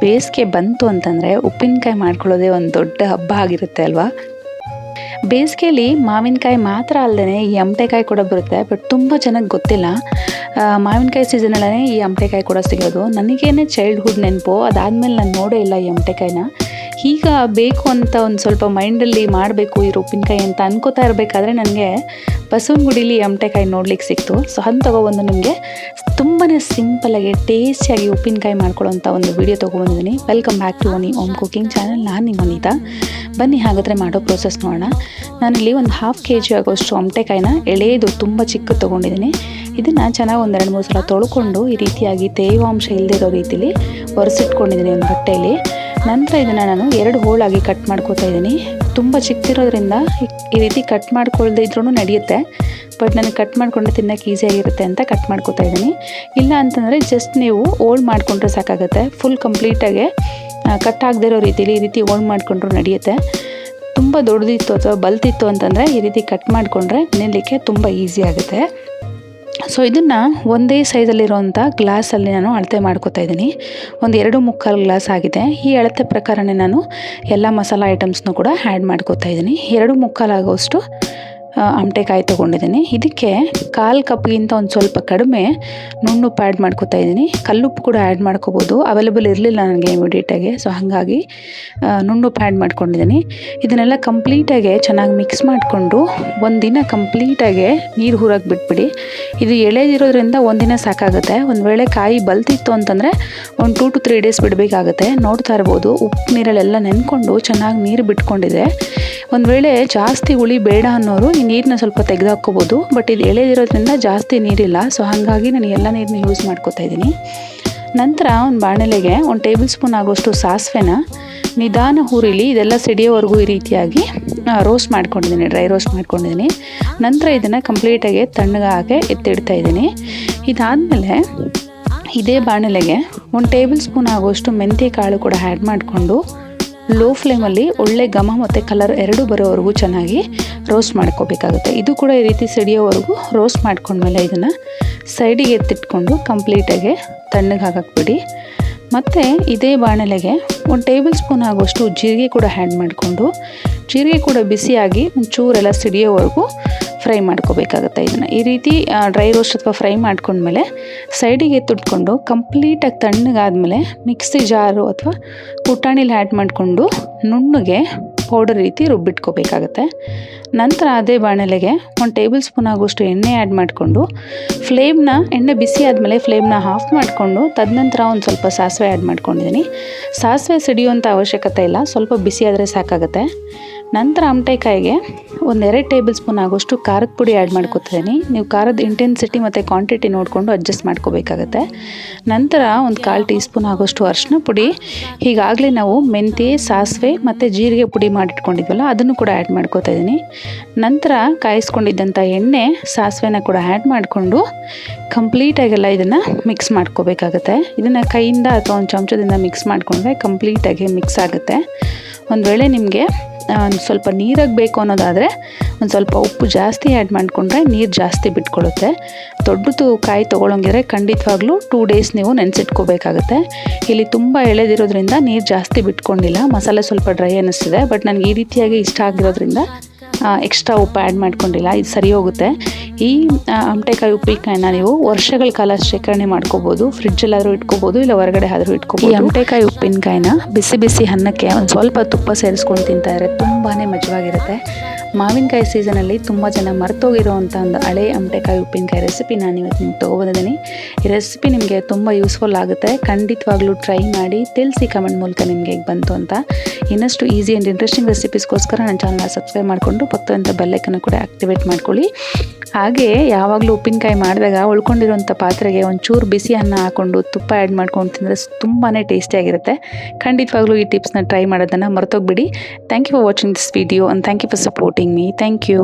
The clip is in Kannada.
ಬೇಸಿಗೆ ಬಂತು ಅಂತಂದರೆ ಉಪ್ಪಿನಕಾಯಿ ಮಾಡ್ಕೊಳ್ಳೋದೇ ಒಂದು ದೊಡ್ಡ ಹಬ್ಬ ಆಗಿರುತ್ತೆ ಅಲ್ವಾ. ಬೇಸಿಗೆಯಲ್ಲಿ ಮಾವಿನಕಾಯಿ ಮಾತ್ರ ಅಲ್ಲದೆ ಈ ಅಮಟೆಕಾಯಿ ಕೂಡ ಬರುತ್ತೆ. ಬಟ್ ತುಂಬ ಜನಕ್ಕೆ ಗೊತ್ತಿಲ್ಲ, ಮಾವಿನಕಾಯಿ ಸೀಸನಲ್ಲೇ ಈ ಅಮಟೆಕಾಯಿ ಕೂಡ ಸಿಗೋದು. ನನಗೇನೆ ಚೈಲ್ಡ್ಹುಡ್ ನೆನಪು, ಅದಾದಮೇಲೆ ನಾನು ನೋಡೇ ಇಲ್ಲ ಈ ಅಮಟೆಕಾಯಿನ. ಈಗ ಬೇಕು ಅಂತ ಒಂದು ಸ್ವಲ್ಪ ಮೈಂಡಲ್ಲಿ ಮಾಡಬೇಕು ಈ ಉಪ್ಪಿನಕಾಯಿ ಅಂತ ಅನ್ಕೋತಾ ಇರಬೇಕಾದ್ರೆ ನನಗೆ ಬಸವನಗುಡಿಲಿ ಅಮಟೆಕಾಯಿ ನೋಡ್ಲಿಕ್ಕೆ ಸಿಕ್ತು. ಸೊ ಅದನ್ನು ತೊಗೊಬಂದು ನಿಮಗೆ ತುಂಬಾ ಸಿಂಪಲಾಗಿ ಟೇಸ್ಟಿಯಾಗಿ ಉಪ್ಪಿನಕಾಯಿ ಮಾಡ್ಕೊಳ್ಳೋಂಥ ಒಂದು ವಿಡಿಯೋ ತೊಗೊಬಂದಿದ್ದೀನಿ. ವೆಲ್ಕಮ್ ಬ್ಯಾಕ್ ಟು ಒನಿ ಓಮ್ ಕುಕಿಂಗ್ ಚಾನಲ್. ನಾನು ನಿಮ್ಮ ಅನಿತಾ. ಬನ್ನಿ ಹಾಗಾದರೆ ಮಾಡೋ ಪ್ರೋಸೆಸ್ ನೋಡೋಣ. ನಾನಿಲ್ಲಿ ಒಂದು 1/2 kg ಆಗೋಷ್ಟು ಅಮಟೆಕಾಯಿನ ಎಳೆದು ತುಂಬ ಚಿಕ್ಕ ತೊಗೊಂಡಿದ್ದೀನಿ. ಇದನ್ನು ಚೆನ್ನಾಗಿ ಒಂದು 2-3 ಸಲ ತೊಳ್ಕೊಂಡು ಈ ರೀತಿಯಾಗಿ ತೇವಾಂಶ ಇಲ್ಲದಿರೋ ರೀತಿಲಿ ಒರೆಸಿಟ್ಕೊಂಡಿದ್ದೀನಿ ಒಂದು ಬಟ್ಟೆಯಲ್ಲಿ. ನಂತರ ಇದನ್ನು ನಾನು 2 ಹೋಳಾಗಿ ಕಟ್ ಮಾಡ್ಕೋತಾ ಇದ್ದೀನಿ. ತುಂಬ ಚಿಕ್ಕಿರೋದ್ರಿಂದ ಈ ರೀತಿ ಕಟ್ ಮಾಡ್ಕೊಳ್ದೇ ಇದ್ರೂ ನಡೆಯುತ್ತೆ. ಬಟ್ ನನಗೆ ಕಟ್ ಮಾಡಿಕೊಂಡು ತಿನ್ನೋಕ್ಕೆ ಈಸಿಯಾಗಿರುತ್ತೆ ಅಂತ ಕಟ್ ಮಾಡ್ಕೋತಾ ಇದ್ದೀನಿ. ಇಲ್ಲ ಅಂತಂದರೆ ಜಸ್ಟ್ ನೀವು ಓಲ್ಡ್ ಮಾಡಿಕೊಂಡ್ರೆ ಸಾಕಾಗುತ್ತೆ. ಫುಲ್ ಕಂಪ್ಲೀಟಾಗಿ ಕಟ್ ಆಗದೇ ಇರೋ ರೀತಿಲಿ ಈ ರೀತಿ ಓಲ್ಡ್ ಮಾಡಿಕೊಂಡ್ರೂ ನಡೆಯುತ್ತೆ. ತುಂಬ ದೊಡ್ಡದಿತ್ತು ಅಥವಾ ಬಲ್ತಿತ್ತು ಅಂತಂದರೆ ಈ ರೀತಿ ಕಟ್ ಮಾಡಿಕೊಂಡ್ರೆ ನೆನಲಿಕ್ಕೆ ತುಂಬ ಈಸಿ ಆಗುತ್ತೆ. ಸೊ ಇದನ್ನು ಒಂದೇ ಸೈಜಲ್ಲಿರುವಂಥ ಗ್ಲಾಸಲ್ಲಿ ನಾನು ಅಳತೆ ಮಾಡ್ಕೋತಾ ಇದ್ದೀನಿ. ಒಂದು 2.25 ಗ್ಲಾಸ್ ಆಗಿದೆ. ಈ ಅಳತೆ ಪ್ರಕಾರನೇ ನಾನು ಎಲ್ಲ ಮಸಾಲ ಐಟಮ್ಸ್ನೂ ಕೂಡ ಆ್ಯಡ್ ಮಾಡ್ಕೋತಾ ಇದ್ದೀನಿ. 2.25 ಆಗೋಷ್ಟು ಅಮಟೆಕಾಯಿ ತೊಗೊಂಡಿದ್ದೀನಿ. ಇದಕ್ಕೆ 1/4 ಕಪ್ಗಿಂತ ಒಂದು ಸ್ವಲ್ಪ ಕಡಿಮೆ ನುಣ್ಣುಪ್ಪು ಆ್ಯಡ್ ಮಾಡ್ಕೋತಾ ಇದ್ದೀನಿ. ಕಲ್ಲುಪ್ಪು ಕೂಡ ಆ್ಯಡ್ ಮಾಡ್ಕೋಬೋದು, ಅವೈಲೇಬಲ್ ಇರಲಿಲ್ಲ ನನಗೆ ಇಮಿಡಿಯೇಟಾಗಿ. ಸೊ ಹಾಗಾಗಿ ನುಣ್ಣುಪ್ಪು ಆ್ಯಡ್ ಮಾಡ್ಕೊಂಡಿದ್ದೀನಿ. ಇದನ್ನೆಲ್ಲ ಕಂಪ್ಲೀಟಾಗಿ ಚೆನ್ನಾಗಿ ಮಿಕ್ಸ್ ಮಾಡಿಕೊಂಡು ಒಂದಿನ ಕಂಪ್ಲೀಟಾಗಿ ನೀರು ಹೂರಕ್ಕೆ ಬಿಟ್ಬಿಡಿ. ಇದು ಎಳೆದಿರೋದ್ರಿಂದ ಒಂದಿನ ಸಾಕಾಗುತ್ತೆ. ಒಂದು ವೇಳೆ ಕಾಯಿ ಬಲ್ತಿತ್ತು ಅಂತಂದರೆ ಒಂದು 2 to 3 ಡೇಸ್ ಬಿಡಬೇಕಾಗುತ್ತೆ. ನೋಡ್ತಾ ಇರ್ಬೋದು, ಉಪ್ಪು ನೀರಲ್ಲೆಲ್ಲ ನೆನ್ಕೊಂಡು ಚೆನ್ನಾಗಿ ನೀರು ಬಿಟ್ಕೊಂಡಿದೆ. ಒಂದು ವೇಳೆ ಜಾಸ್ತಿ ಹುಳಿ ಬೇಡ ಅನ್ನೋರು ಈ ನೀರನ್ನ ಸ್ವಲ್ಪ ತೆಗೆದು ಹಾಕ್ಕೋಬೋದು. ಬಟ್ ಇದು ಎಳೆದಿರೋದ್ರಿಂದ ಜಾಸ್ತಿ ನೀರಿಲ್ಲ. ಸೊ ಹಾಗಾಗಿ ನಾನು ಎಲ್ಲ ನೀರನ್ನ ಯೂಸ್ ಮಾಡ್ಕೋತಾ ಇದ್ದೀನಿ. ನಂತರ ಒಂದು ಬಾಣಲೆಗೆ 1 ಟೇಬಲ್ ಸ್ಪೂನ್ ಆಗೋಷ್ಟು ಸಾಸಿವೆನ ನಿಧಾನ ಹುರಿಲಿ ಇದೆಲ್ಲ ಸಿಡಿಯೋವರೆಗೂ ಈ ರೀತಿಯಾಗಿ ರೋಸ್ಟ್ ಮಾಡ್ಕೊಂಡಿದ್ದೀನಿ, ಡ್ರೈ ರೋಸ್ಟ್ ಮಾಡ್ಕೊಂಡಿದ್ದೀನಿ. ನಂತರ ಇದನ್ನು ಕಂಪ್ಲೀಟಾಗಿ ತಣ್ಣಗಾಗೆ ಎತ್ತಿಡ್ತಾ ಇದ್ದೀನಿ. ಇದಾದಮೇಲೆ ಇದೇ ಬಾಣಲೆಗೆ 1 ಟೇಬಲ್ ಸ್ಪೂನ್ ಆಗೋಷ್ಟು ಮೆಂತ್ಯ ಕಾಳು ಕೂಡ ಆ್ಯಡ್ ಮಾಡಿಕೊಂಡು ಲೋ ಫ್ಲೇಮಲ್ಲಿ ಒಳ್ಳೆ ಘಮ ಮತ್ತು ಕಲರ್ 2 ಬರೋವರೆಗೂ ಚೆನ್ನಾಗಿ ರೋಸ್ಟ್ ಮಾಡ್ಕೋಬೇಕಾಗುತ್ತೆ. ಇದು ಕೂಡ ಈ ರೀತಿ ಸಿಡಿಯೋವರೆಗೂ ರೋಸ್ಟ್ ಮಾಡ್ಕೊಂಡ್ಮೇಲೆ ಇದನ್ನು ಸೈಡಿಗೆ ಎತ್ತಿಟ್ಕೊಂಡು ಕಂಪ್ಲೀಟಾಗಿ ತಣ್ಣಗೆ ಹಾಕಕ್ಬಿಡಿ. ಮತ್ತು ಇದೇ ಬಾಣಲೆಗೆ 1 ಟೇಬಲ್ ಸ್ಪೂನ್ ಆಗೋಷ್ಟು ಜೀರಿಗೆ ಕೂಡ ಆ್ಯಡ್ ಮಾಡಿಕೊಂಡು ಜೀರಿಗೆ ಕೂಡ ಬಿಸಿಯಾಗಿ ಒಂಚೂರೆಲ್ಲ ಸಿಡಿಯೋವರೆಗೂ ಫ್ರೈ ಮಾಡ್ಕೋಬೇಕಾಗುತ್ತೆ. ಇದನ್ನು ಈ ರೀತಿ ಡ್ರೈ ರೋಸ್ಟ್ ಅಥವಾ ಫ್ರೈ ಮಾಡ್ಕೊಂಡ್ಮೇಲೆ ಸೈಡಿಗೆ ಎತ್ತಿಟ್ಕೊಂಡು ಕಂಪ್ಲೀಟಾಗಿ ತಣ್ಣಗಾದ್ಮೇಲೆ ಮಿಕ್ಸಿ ಜಾರು ಅಥವಾ ಕುಟಾಣಿಲಿ ಆ್ಯಡ್ ಮಾಡಿಕೊಂಡು ನುಣ್ಣಗೆ ಪೌಡರ್ ರೀತಿ ರುಬ್ಬಿಟ್ಕೋಬೇಕಾಗತ್ತೆ. ನಂತರ ಅದೇ ಬಾಣಲೆಗೆ 1 ಟೇಬಲ್ ಸ್ಪೂನ್ ಆಗೋಷ್ಟು ಎಣ್ಣೆ ಆ್ಯಡ್ ಮಾಡಿಕೊಂಡು ಎಣ್ಣೆ ಬಿಸಿ ಆದಮೇಲೆ ಫ್ಲೇಮ್ನ ಆಫ್ ಮಾಡಿಕೊಂಡು ತದನಂತರ ಒಂದು ಸ್ವಲ್ಪ ಸಾಸಿವೆ ಆ್ಯಡ್ ಮಾಡ್ಕೊಂಡಿದ್ದೀನಿ. ಸಾಸಿವೆ ಸಿಡಿಯುವಂಥ ಅವಶ್ಯಕತೆ ಇಲ್ಲ, ಸ್ವಲ್ಪ ಬಿಸಿ ಆದರೆ ಸಾಕಾಗುತ್ತೆ. ನಂತರ ಅಮಟೆಕಾಯಿಗೆ 1-2 ಟೇಬಲ್ ಸ್ಪೂನ್ ಆಗೋಷ್ಟು ಖಾರದ ಪುಡಿ ಆ್ಯಡ್ ಮಾಡ್ಕೊತಿದ್ದೀನಿ. ನೀವು ಖಾರದ ಇಂಟೆನ್ಸಿಟಿ ಮತ್ತು ಕ್ವಾಂಟಿಟಿ ನೋಡಿಕೊಂಡು ಅಡ್ಜಸ್ಟ್ ಮಾಡ್ಕೋಬೇಕಾಗತ್ತೆ. ನಂತರ ಒಂದು 1/4 ಟೀ ಸ್ಪೂನ್ ಆಗೋಷ್ಟು ಅರಿಶಿನ ಪುಡಿ, ಹೀಗಾಗಲೇ ನಾವು ಮೆಂತ್ಯ, ಸಾಸಿವೆ ಮತ್ತು ಜೀರಿಗೆ ಪುಡಿ ಮಾಡಿಟ್ಕೊಂಡಿದ್ವಲ್ಲ ಅದನ್ನು ಕೂಡ ಆ್ಯಡ್ ಮಾಡ್ಕೋತಾ ಇದ್ದೀನಿ. ನಂತರ ಕಾಯಿಸ್ಕೊಂಡಿದ್ದಂಥ ಎಣ್ಣೆ, ಸಾಸಿವೆನ ಕೂಡ ಆ್ಯಡ್ ಮಾಡಿಕೊಂಡು ಕಂಪ್ಲೀಟಾಗೆಲ್ಲ ಇದನ್ನು ಮಿಕ್ಸ್ ಮಾಡ್ಕೋಬೇಕಾಗತ್ತೆ. ಇದನ್ನು ಕೈಯಿಂದ ಅಥವಾ ಒಂದು ಚಮಚದಿಂದ ಮಿಕ್ಸ್ ಮಾಡಿಕೊಂಡ್ರೆ ಕಂಪ್ಲೀಟಾಗಿ ಮಿಕ್ಸ್ ಆಗುತ್ತೆ. ಒಂದು ವೇಳೆ ನಿಮಗೆ ಒಂದು ಸ್ವಲ್ಪ ನೀರಾಗಿ ಬೇಕು ಅನ್ನೋದಾದರೆ ಒಂದು ಸ್ವಲ್ಪ ಉಪ್ಪು ಜಾಸ್ತಿ ಆ್ಯಡ್ ಮಾಡಿಕೊಂಡ್ರೆ ನೀರು ಜಾಸ್ತಿ ಬಿಟ್ಕೊಳ್ಳುತ್ತೆ. ದೊಡ್ಡದು ಕಾಯಿ ತೊಗೊಳಂಗಿದ್ರೆ ಖಂಡಿತವಾಗ್ಲೂ 2 ಡೇಸ್ ನೀವು ನೆನೆಸಿಟ್ಕೋಬೇಕಾಗುತ್ತೆ. ಇಲ್ಲಿ ತುಂಬ ಎಳೆದಿರೋದ್ರಿಂದ ನೀರು ಜಾಸ್ತಿ ಬಿಟ್ಕೊಂಡಿಲ್ಲ, ಮಸಾಲೆ ಸ್ವಲ್ಪ ಡ್ರೈ ಅನ್ನಿಸ್ತಿದೆ. ಬಟ್ ನನಗೆ ಈ ರೀತಿಯಾಗಿ ಇಷ್ಟ ಆಗಿರೋದ್ರಿಂದ ಎಕ್ಸ್ಟ್ರಾ ಉಪ್ಪು ಆ್ಯಡ್ ಮಾಡ್ಕೊಂಡಿಲ್ಲ, ಇದು ಸರಿ ಹೋಗುತ್ತೆ. ಈ ಅಮಟೆಕಾಯಿ ಉಪ್ಪಿನಕಾಯಿನ ನೀವು ವರ್ಷಗಳ ಕಾಲ ಶೇಖರಣೆ ಮಾಡ್ಕೋಬೋದು, ಫ್ರಿಡ್ಜಲ್ಲಾದರೂ ಇಟ್ಕೋಬೋದು, ಇಲ್ಲ ಹೊರಗಡೆ ಆದರೂ ಇಟ್ಕೋಬೋದು. ಈ ಅಮಟೆಕಾಯಿ ಉಪ್ಪಿನಕಾಯಿನ ಬಿಸಿ ಬಿಸಿ ಅನ್ನಕ್ಕೆ ಒಂದು ಸ್ವಲ್ಪ ತುಪ್ಪ ಸೇರಿಸ್ಕೊಂಡು ತಿಂತಾರೆ, ತುಂಬಾ ಮಜವಾಗಿರುತ್ತೆ. ಮಾವಿನಕಾಯಿ ಸೀಸನಲ್ಲಿ ತುಂಬ ಜನ ಮರ್ತೋಗಿರೋವಂಥ ಒಂದು ಹಳೆ ಅಮಟೆಕಾಯಿ ಉಪ್ಪಿನಕಾಯಿ ರೆಸಿಪಿ ನಾನು ಇವತ್ತು ನಿಮ್ಗೆ ತೊಗೊಬಂದಿದ್ದೀನಿ. ಈ ರೆಸಿಪಿ ನಿಮಗೆ ತುಂಬ ಯೂಸ್ಫುಲ್ ಆಗುತ್ತೆ. ಖಂಡಿತವಾಗ್ಲೂ ಟ್ರೈ ಮಾಡಿ ತಿಳಿಸಿ ಕಮೆಂಟ್ ಮೂಲಕ ನಿಮಗೆ ಹೇಗೆ ಬಂತು ಅಂತ. ಇನ್ನಷ್ಟು ಈಸಿ ಆ್ಯಂಡ್ ಇಂಟ್ರೆಸ್ಟಿಂಗ್ ರೆಸಿಪೀಸ್ಗೋಸ್ಕರ ನನ್ನ ಚಾನಲ್ನ ಸಬ್ಸ್ಕ್ರೈಬ್ ಮಾಡಿಕೊಂಡು ಪಕ್ಕದಂಥ ಬೆಲ್ಲೈಕನ್ನು ಕೂಡ ಆಕ್ಟಿವೇಟ್ ಮಾಡ್ಕೊಳ್ಳಿ. ಹಾಗೆ ಯಾವಾಗಲೂ ಉಪ್ಪಿನಕಾಯಿ ಮಾಡಿದಾಗ ಉಳ್ಕೊಂಡಿರೋಂಥ ಪಾತ್ರೆಗೆ ಒಂಚೂರು ಬಿಸಿ ಅನ್ನ ಹಾಕ್ಕೊಂಡು ತುಪ್ಪ ಆ್ಯಡ್ ಮಾಡ್ಕೊಂಡು ತಿಂದರೆ ತುಂಬಾ ಟೇಸ್ಟಿಯಾಗಿರುತ್ತೆ. ಖಂಡಿತವಾಗ್ಲೂ ಈ ಟಿಪ್ಸ್ನ ಟ್ರೈ ಮಾಡೋದನ್ನು ಮರ್ತೋಗ್ಬಿಡಿ. Thank you for watching this video and thank you for supporting me. Thank you.